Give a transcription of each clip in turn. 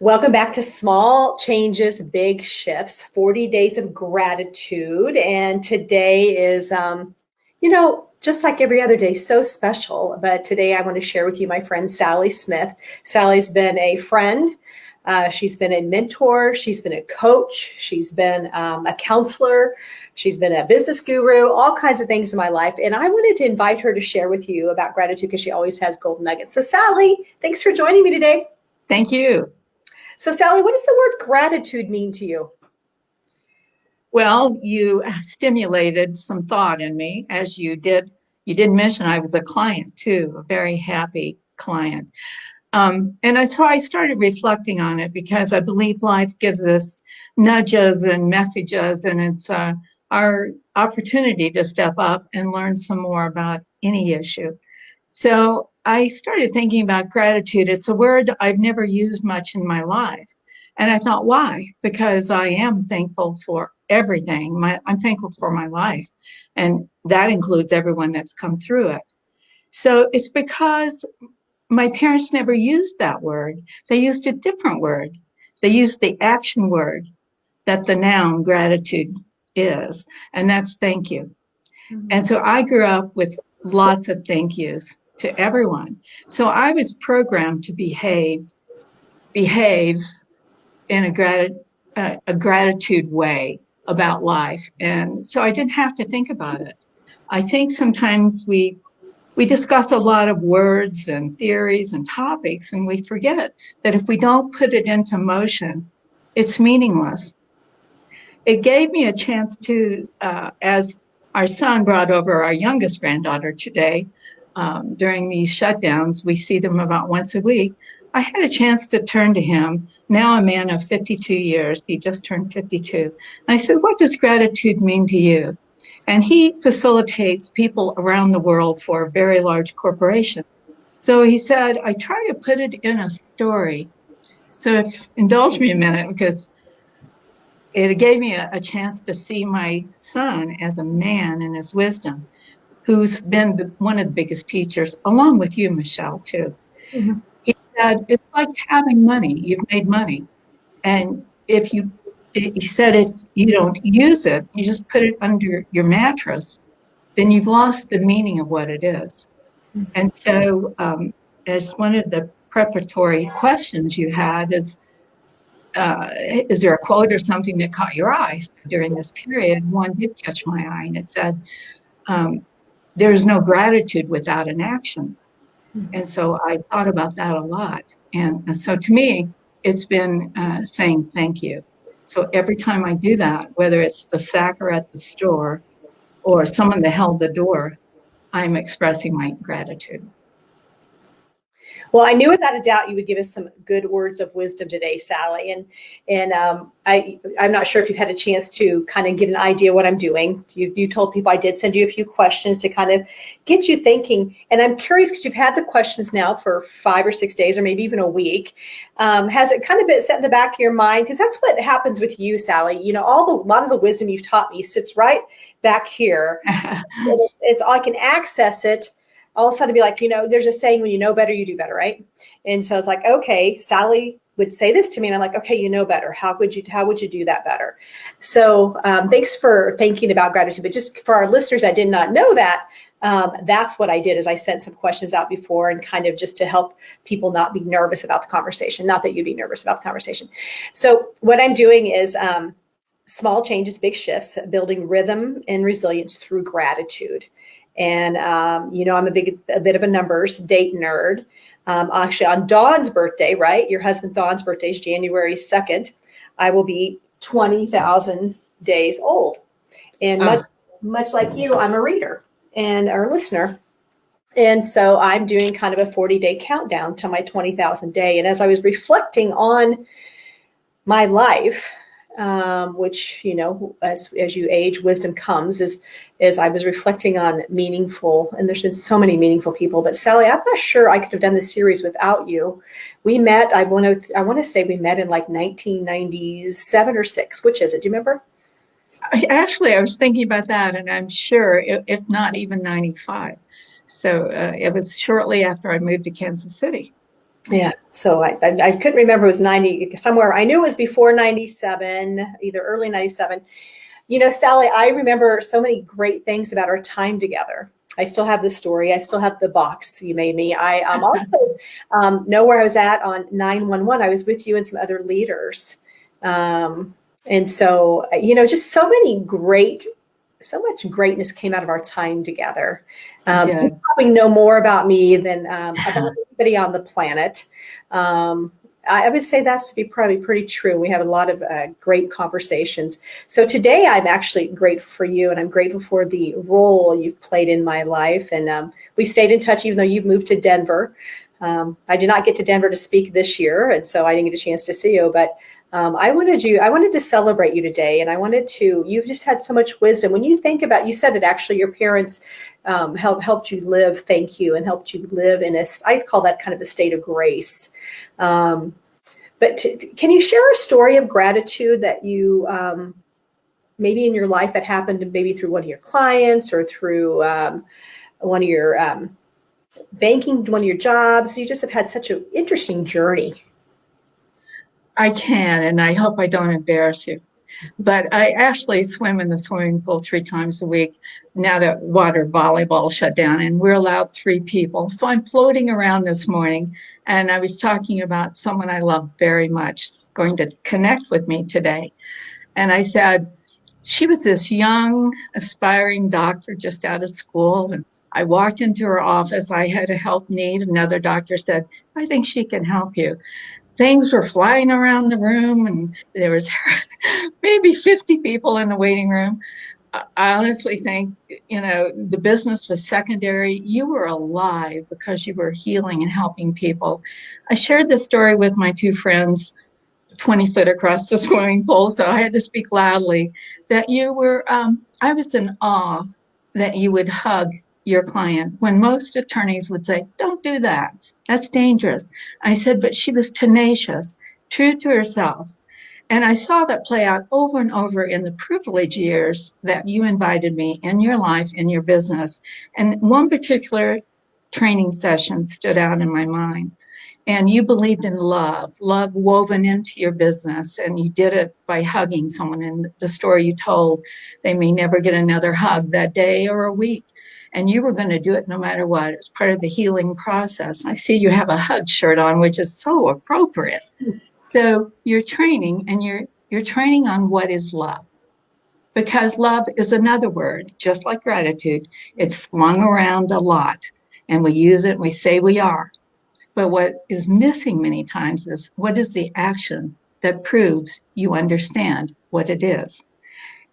Welcome back to Small Changes, Big Shifts, 40 Days of Gratitude. And today is, just like every other day, so special. But today I want to share with you my friend, Sally Smith. Sally's been a friend. She's been a mentor. She's been a coach. She's been a counselor. She's been a business guru, all kinds of things in my life. And I wanted to invite her to share with you about gratitude because she always has gold nuggets. So Sally, thanks for joining me today. Thank you. So Sally, what does the word gratitude mean to you? Well, you stimulated some thought in me, as you did. You did mention I was a client too, a very happy client. So I started reflecting on it because I believe life gives us nudges and messages, and it's our opportunity to step up and learn some more about any issue. So I started thinking about gratitude. It's a word I've never used much in my life. And I thought, why? Because I am thankful for everything. I'm thankful for my life. And that includes everyone that's come through it. So it's because my parents never used that word. They used a different word. They used the action word that the noun gratitude is, and that's thank you. Mm-hmm. And so I grew up with lots of thank yous to everyone. So I was programmed to behave in a gratitude way about life. And so I didn't have to think about it. I think sometimes we discuss a lot of words and theories and topics, and we forget that if we don't put it into motion, it's meaningless. It gave me a chance to, as our son brought over our youngest granddaughter today, during these shutdowns, we see them about once a week. I had a chance to turn to him, now a man of 52 years. He just turned 52. And I said, what does gratitude mean to you? And he facilitates people around the world for a very large corporation. So he said, I try to put it in a story. So indulge me a minute, because it gave me a chance to see my son as a man and his wisdom, who's been one of the biggest teachers, along with you, Michelle, too. Mm-hmm. He said, it's like having money. You've made money. And he said, if you don't use it, you just put it under your mattress, then you've lost the meaning of what it is. Mm-hmm. And so as one of the preparatory questions you had is there a quote or something that caught your eye during this period? One did catch my eye, and it said, there's no gratitude without an action. Mm-hmm. And so I thought about that a lot. And so to me, it's been saying thank you. So every time I do that, whether it's the sacker at the store or someone that held the door, I'm expressing my gratitude. Well, I knew without a doubt you would give us some good words of wisdom today, Sally. And I'm not sure if you've had a chance to kind of get an idea what I'm doing. You told people I did send you a few questions to kind of get you thinking. And I'm curious because you've had the questions now for 5 or 6 days or maybe even a week. Has it kind of been set in the back of your mind? Because that's what happens with you, Sally. You know, a lot of the wisdom you've taught me sits right back here. It's I can access it. All of a sudden be like, there's a saying, when you know better, you do better, right? And so it's like, okay, Sally would say this to me, and I'm like, okay, you know better. How would you do that better? So thanks for thinking about gratitude. But just for our listeners that did not know that, that's what I did is I sent some questions out before and kind of just to help people not be nervous about the conversation. Not that you'd be nervous about the conversation. So what I'm doing is small changes, big shifts, building rhythm and resilience through gratitude. And, I'm a bit of a numbers date nerd. Actually, on Dawn's birthday, right? Your husband Dawn's birthday is January 2nd. I will be 20,000 days old. And much like you, I'm a reader and a listener. And so I'm doing kind of a 40-day countdown to my 20,000 day. And as I was reflecting on my life, which, as you age, wisdom comes, as I was reflecting on meaningful, and there's been so many meaningful people, but Sally, I'm not sure I could have done this series without you. We met, I want to say we met in like 1997 or 6. Which is it? Do you remember? Actually, I was thinking about that, and I'm sure, if not even 95. So it was shortly after I moved to Kansas City. Yeah. So I couldn't remember, it was 90 somewhere. I knew it was before 97, either early 97. Sally, I remember so many great things about our time together. I still have the story. I still have the box you made me. I also know where I was at on 911. I was with you and some other leaders. And so, just so much greatness came out of our time together. You probably know more about me than about anybody on the planet. I would say that's to be probably pretty true. We have a lot of great conversations. So today I'm actually grateful for you, and I'm grateful for the role you've played in my life. And we stayed in touch even though you've moved to Denver. I did not get to Denver to speak this year, and so I didn't get a chance to see you, but I wanted to celebrate you today, and you've just had so much wisdom. When you think about, you said it actually, your parents helped you live, thank you, and helped you live I'd call that kind of a state of grace. Can you share a story of gratitude that you, maybe in your life that happened maybe through one of your clients or through one of your one of your jobs? You just have had such an interesting journey. I can, and I hope I don't embarrass you. But I actually swim in the swimming pool 3 times a week now that water volleyball shut down, and we're allowed 3 people. So I'm floating around this morning, and I was talking about someone I love very much going to connect with me today. And I said, she was this young, aspiring doctor just out of school. And I walked into her office. I had a health need. Another doctor said, I think she can help you. Things were flying around the room, and there was maybe 50 people in the waiting room. I honestly think, the business was secondary. You were alive because you were healing and helping people. I shared this story with my 2 friends 20 foot across the swimming pool, so I had to speak loudly, that I was in awe that you would hug your client when most attorneys would say, don't do that. That's dangerous. I said, but she was tenacious, true to herself. And I saw that play out over and over in the privilege years that you invited me in your life, in your business. And one particular training session stood out in my mind. And you believed in love woven into your business. And you did it by hugging someone. In the story you told, they may never get another hug that day or a week. And you were going to do it no matter what. It was part of the healing process. I see you have a hug shirt on, which is so appropriate. So you're training, and you're training on what is love. Because love is another word, just like gratitude. It's slung around a lot, and we use it and we say we are. But what is missing many times is, what is the action that proves you understand what it is?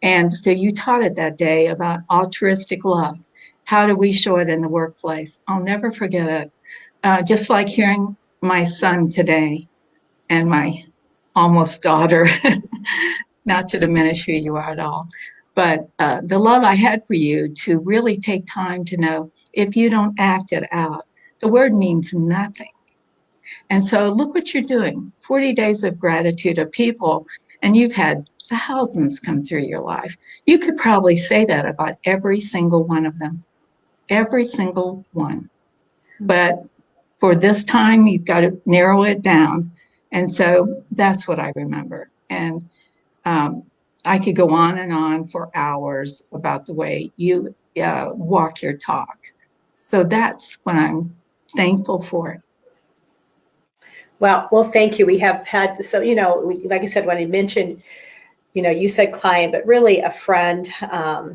And so you taught it that day about altruistic love. How do we show it in the workplace? I'll never forget it. Just like hearing my son today and my almost daughter, not to diminish who you are at all, but the love I had for you to really take time to know, if you don't act it out, the word means nothing. And so look what you're doing, 40 days of gratitude of people, and you've had thousands come through your life. You could probably say that about every single one of them, every single one. But for this time, you've got to narrow it down. And so that's what I remember. And I could go on and on for hours about the way you walk your talk. So that's what I'm thankful for. Well, thank you. We have had, so, like I said, when I mentioned, you said client, but really a friend,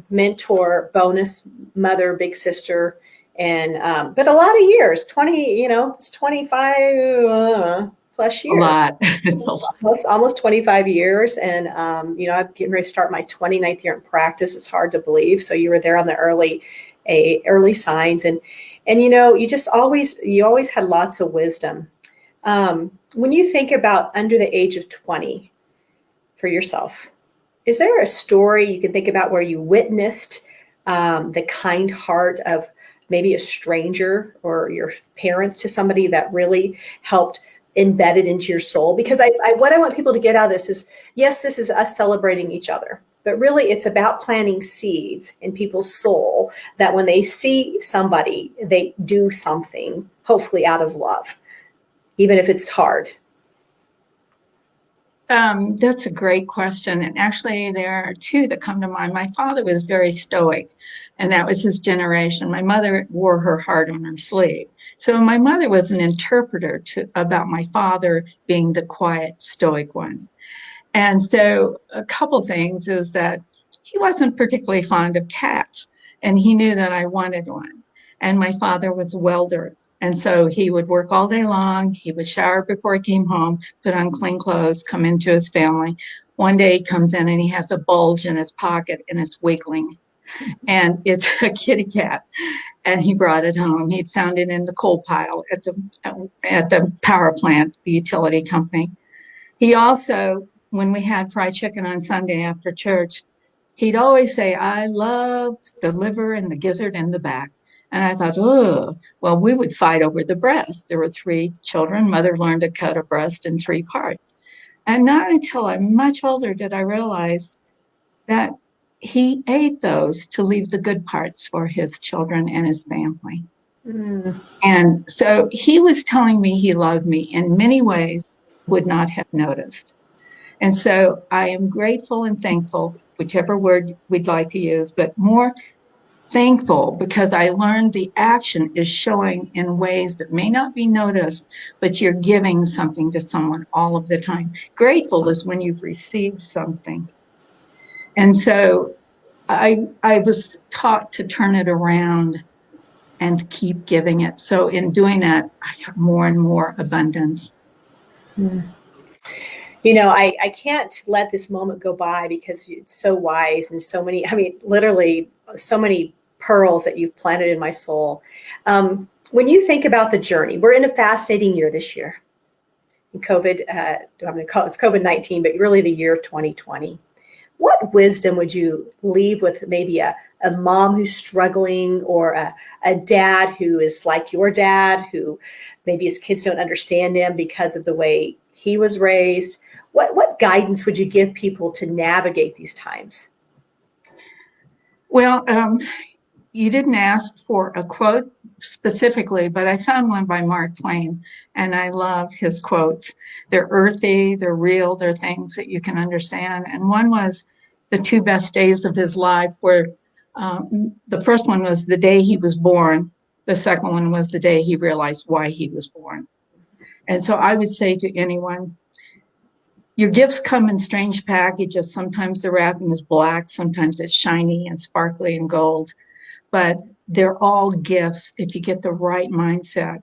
mentor, bonus mother, big sister, and, but a lot of years, 20, it's 25 plus years. A lot. It's a lot. Almost 25 years. And, I'm getting ready to start my 29th year in practice. It's hard to believe. So you were there on the early signs. And, you always had lots of wisdom. When you think about under the age of 20 for yourself, is there a story you can think about where you witnessed the kind heart of maybe a stranger or your parents to somebody that really helped embed it into your soul? Because what I want people to get out of this is, yes, this is us celebrating each other, but really it's about planting seeds in people's soul that when they see somebody, they do something, hopefully out of love. even if it's hard? That's a great question. And actually, there are two that come to mind. My father was very stoic, and that was his generation. My mother wore her heart on her sleeve. So my mother was an interpreter about my father being the quiet, stoic one. And so a couple things is that he wasn't particularly fond of cats, and he knew that I wanted one. And my father was a welder. And so he would work all day long. He would shower before he came home, put on clean clothes, come into his family. One day he comes in and he has a bulge in his pocket and it's wiggling. And it's a kitty cat. And he brought it home. He'd found it in the coal pile at the power plant, the utility company. He also, when we had fried chicken on Sunday after church, he'd always say, I love the liver and the gizzard and the back. And I thought, oh, well, we would fight over the breast. There were 3 children. Mother learned to cut a breast in 3 parts. And not until I'm much older did I realize that he ate those to leave the good parts for his children and his family. Mm. And so he was telling me he loved me in many ways I would not have noticed. And so I am grateful and thankful, whichever word we'd like to use, but more thankful because I learned the action is showing in ways that may not be noticed, but you're giving something to someone all of the time. Grateful is when you've received something. And so I was taught to turn it around and keep giving it. So in doing that, I got more and more abundance. Mm. I can't let this moment go by because it's so wise and so many, I mean, literally so many pearls that you've planted in my soul. When you think about the journey, we're in a fascinating year this year. COVID, I'm going to call it, it's COVID-19, but really the year 2020. What wisdom would you leave with maybe a mom who's struggling, or a dad who is like your dad, who maybe his kids don't understand him because of the way he was raised? What guidance would you give people to navigate these times? Well, you didn't ask for a quote specifically, but I found one by Mark Twain, and I love his quotes. They're earthy, they're real, they're things that you can understand. And one was the 2 best days of his life, where the first one was the day he was born. The second one was the day he realized why he was born. And so I would say to anyone, your gifts come in strange packages. Sometimes the wrapping is black, sometimes it's shiny and sparkly and gold, but they're all gifts if you get the right mindset.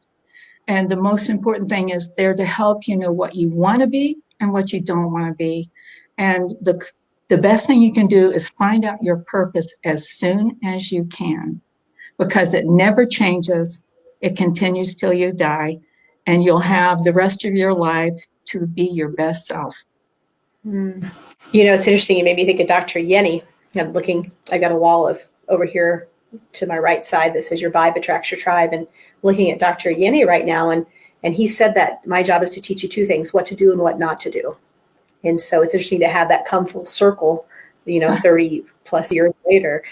And the most important thing is they're to help you know what you want to be and what you don't want to be. And the best thing you can do is find out your purpose as soon as you can, because it never changes. It continues till you die, and you'll have the rest of your life to be your best self. Mm. It's interesting. You made me think of Dr. Yenny. I got a wall of over here to my right side that says your vibe attracts your tribe, and looking at Dr. Yenny right now. And he said that my job is to teach you 2 things, what to do and what not to do. And so it's interesting to have that come full circle, 30 plus years later.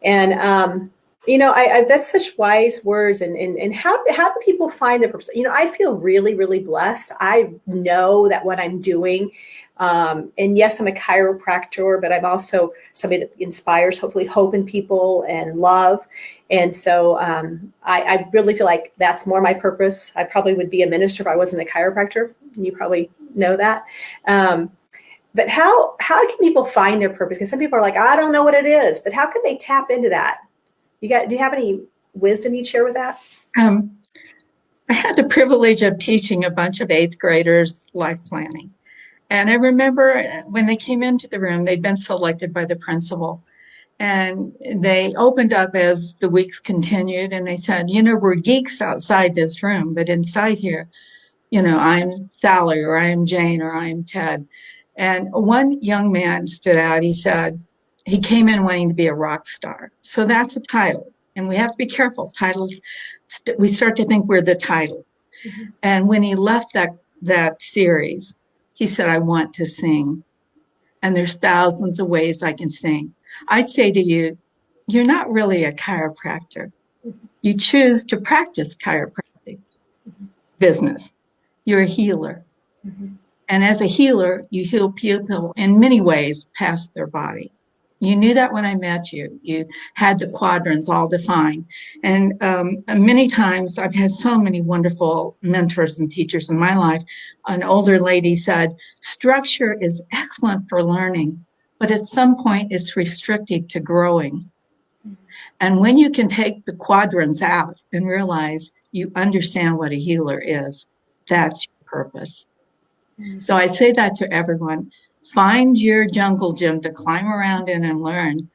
And, that's such wise words. And how do people find their purpose? I feel really, really blessed. I know that what I'm doing, and yes, I'm a chiropractor, but I'm also somebody that inspires, hopefully, hope in people and love. And so I really feel like that's more my purpose. I probably would be a minister if I wasn't a chiropractor. You probably know that. But how can people find their purpose? Because some people are like, I don't know what it is, but how can they tap into that? Do you have any wisdom you'd share with that? I had the privilege of teaching a bunch of 8th graders life planning. And I remember when they came into the room, they'd been selected by the principal. And they opened up as the weeks continued, and they said, we're geeks outside this room, but inside here, I'm Sally, or I'm Jane, or I'm Ted. And one young man stood out. He said he came in wanting to be a rock star. So that's a title. And we have to be careful. Titles, we start to think we're the title. Mm-hmm. And when he left that series, he said, I want to sing. And there's thousands of ways I can sing. I'd say to you, you're not really a chiropractor. You choose to practice chiropractic business. You're a healer. Mhm. And as a healer, you heal people in many ways past their body. You knew that when I met you. You had the quadrants all defined. And many times I've had so many wonderful mentors and teachers in my life. An older lady said, structure is excellent for learning, but at some point it's restricted to growing. And when you can take the quadrants out and realize you understand what a healer is, that's your purpose. So I say that to everyone. Find your jungle gym to climb around in and learn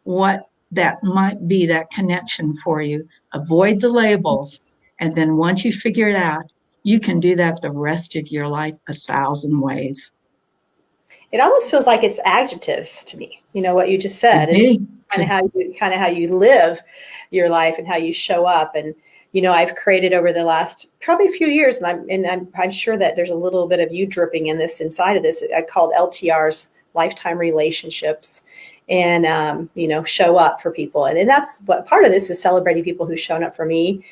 what that might be, that connection for you. Avoid the labels. And then once you figure it out, you can do that the rest of your life 1,000 ways. It almost feels like it's adjectives to me, what you just said, and kind of how you live your life and how you show up. And I've created over the last probably a few years, and I'm sure that there's a little bit of you dripping in this inside of this. I called LTRs, lifetime relationships, and show up for people. And that's what part of this is, celebrating people who've shown up for me.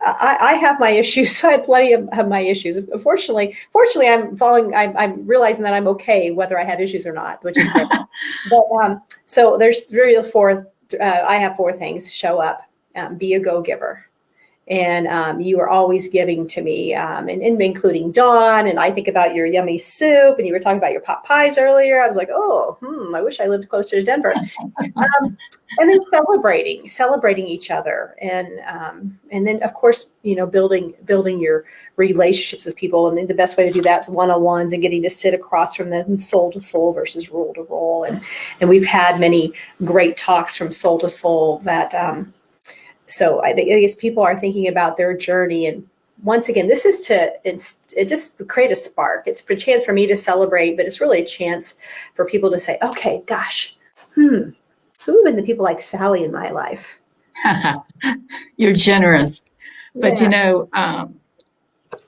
I have my issues. I have plenty of my issues. Fortunately, I'm realizing that I'm okay whether I have issues or not, which is great. But so there's really four. I have four things: show up, be a go-giver, and you are always giving to me, and including Dawn. And I think about your yummy soup, and you were talking about your pot pies earlier. I was like, I wish I lived closer to Denver. And then celebrating each other, and then of course, building your relationships with people. And then the best way to do that is one-on-ones and getting to sit across from them, soul to soul versus role to role. And we've had many great talks from soul to soul that. So I guess people are thinking about their journey. And once again, this is it just create a spark. It's a chance for me to celebrate, but it's really a chance for people to say, okay, gosh, who have been the people like Sally in my life? You're generous. But, Yeah.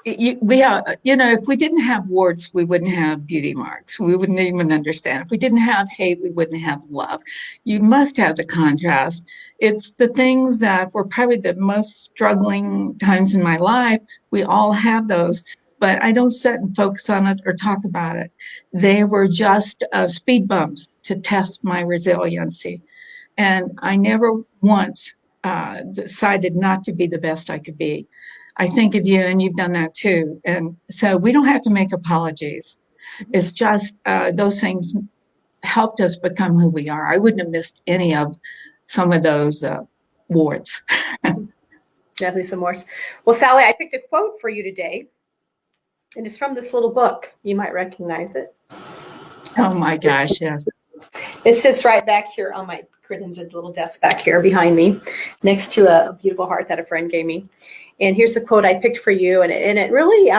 if we didn't have warts, we wouldn't have beauty marks. We wouldn't even understand. If we didn't have hate, we wouldn't have love. You must have the contrast. It's the things that were probably the most struggling times in my life. We all have those, but I don't sit and focus on it or talk about it. They were just speed bumps to test my resiliency. And I never once decided not to be the best I could be. I think of you, and you've done that too. And so we don't have to make apologies. It's just those things helped us become who we are. I wouldn't have missed any of some of those warts. Definitely some more. Well, Sally, I picked a quote for you today, and it's from this little book. You might recognize it. Oh my gosh, yes. It sits right back here on my credenza little desk back here behind me, next to a beautiful heart that a friend gave me. And here's the quote I picked for you. And it really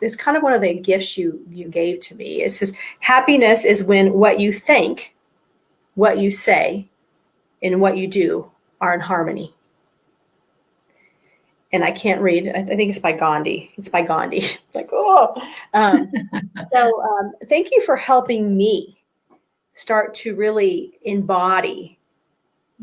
is kind of one of the gifts you gave to me. It says, happiness is when what you think, what you say, and what you do are in harmony. And I can't read. I think it's by Gandhi. It's by Gandhi. Like, So thank you for helping me start to really embody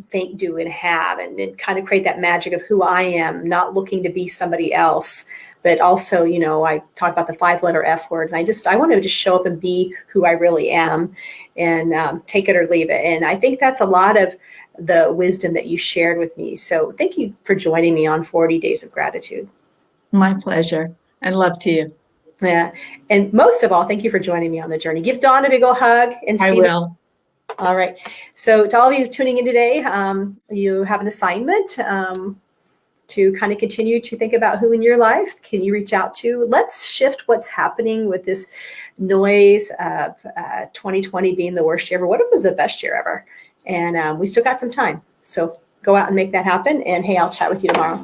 think, do, and have, and kind of create that magic of who I am, not looking to be somebody else, but also, I talk about the 5-letter F word, and I want to just show up and be who I really am, and take it or leave it. And I think that's a lot of the wisdom that you shared with me. So thank you for joining me on 40 Days of Gratitude. My pleasure, and love to you. Yeah. And most of all, thank you for joining me on the journey. Give Dawn a big old hug. And I will. All right. So to all of you tuning in today, you have an assignment to kind of continue to think about who in your life can you reach out to. Let's shift what's happening with this noise of 2020 being the worst year ever. What if it was the best year ever? And we still got some time. So go out and make that happen. And hey, I'll chat with you tomorrow.